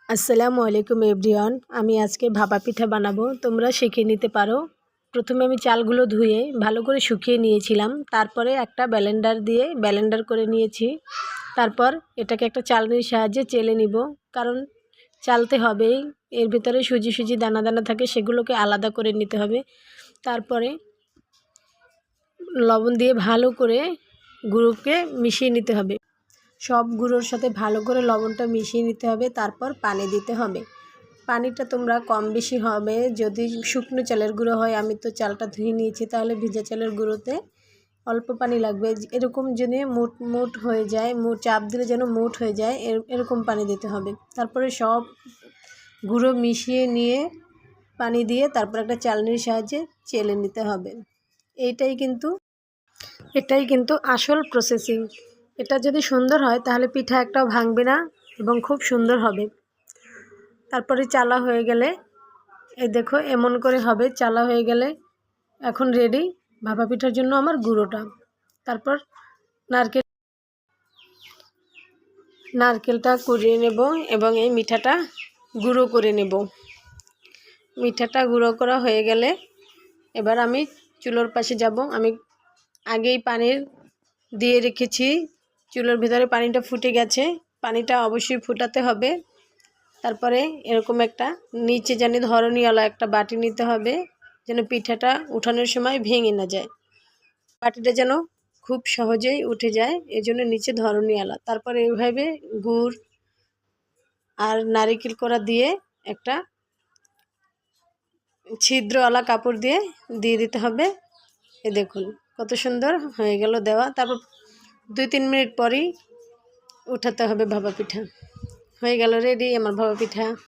আসসালামু আলাইকুম এভরিওয়ান। আমি আজকে ভাপা পিঠা বানাবো, তোমরা শিখে নিতে পারো। প্রথমে আমি চালগুলো ধুয়ে ভালো করে শুকিয়ে নিয়েছিলাম, তারপরে একটা ব্লেন্ডার করে নিয়েছি। তারপর এটাকে একটা চালনির সাহায্যে চেলে নিব, কারণ চালতে হবেই। এর ভিতরে সুজি সুজি দানা দানা থাকে, সেগুলোকে আলাদা করে নিতে হবে। তারপরে লবণ দিয়ে ভালো করে গুঁড়োকে মিশিয়ে নিতে হবে। সব গুঁড়োর সাথে ভালো করে লবণটা মিশিয়ে নিতে হবে। তারপর পানি দিতে হবে। পানিটা তোমরা কম বেশি হবে। যদি শুকনো চালের গুঁড়ো হয়, আমি তো চালটা ধুয়ে নিয়েছি, তাহলে ভিজা চালের গুঁড়োতে অল্প পানি লাগবে। এরকম যেন মুট মুট হয়ে যায়, চাপ দিলে যেন মুট হয়ে যায়, এরকম পানি দিতে হবে। তারপরে সব গুঁড়ো মিশিয়ে নিয়ে পানি দিয়ে তারপর একটা চালনির সাহায্যে চেলে নিতে হবে। এটাই কিন্তু আসল প্রসেসিং। এটা যদি সুন্দর হয় তাহলে পিঠা একটাও ভাঙবে না এবং খুব সুন্দর হবে। তারপরে চালা হয়ে গেলে, এই দেখো এমন করে হবে। চালা হয়ে গেলে এখন রেডি ভাপা পিঠার জন্য আমার গুঁড়োটা। তারপর নারকেলটা কুড়িয়ে নেব এবং এই মিঠাটা গুঁড়ো করে নেব। মিঠাটা গুঁড়ো করা হয়ে গেলে এবার আমি চুলোর পাশে যাব। আমি আগেই পানি দিয়ে রেখেছি, চুলোর ভিতরে পানিটা ফুটে গেছে। পানিটা অবশ্যই ফুটাতে হবে। তারপরে এরকম একটা নিচে জানি ধরনীয়ালা একটা বাটি নিতে হবে, যেন পিঠাটা উঠানোর সময় ভেঙে না যায়। বাটিটা যেন খুব সহজেই উঠে যায়, এজন্য নিচে ধরনীয়ালা। তারপরে এইভাবে গুড় আর নারিকেল কোড়া দিয়ে একটা ছিদ্রওয়ালা কাপড় দিয়ে দিতে হবে। এ দেখুন কত সুন্দর হয়ে গেল দেওয়া। তারপর 2-3 মিনিট পরই উঠাতে হবে ভাপা পিঠা। হয়ে গেল রেডি আমার ভাপা পিঠা।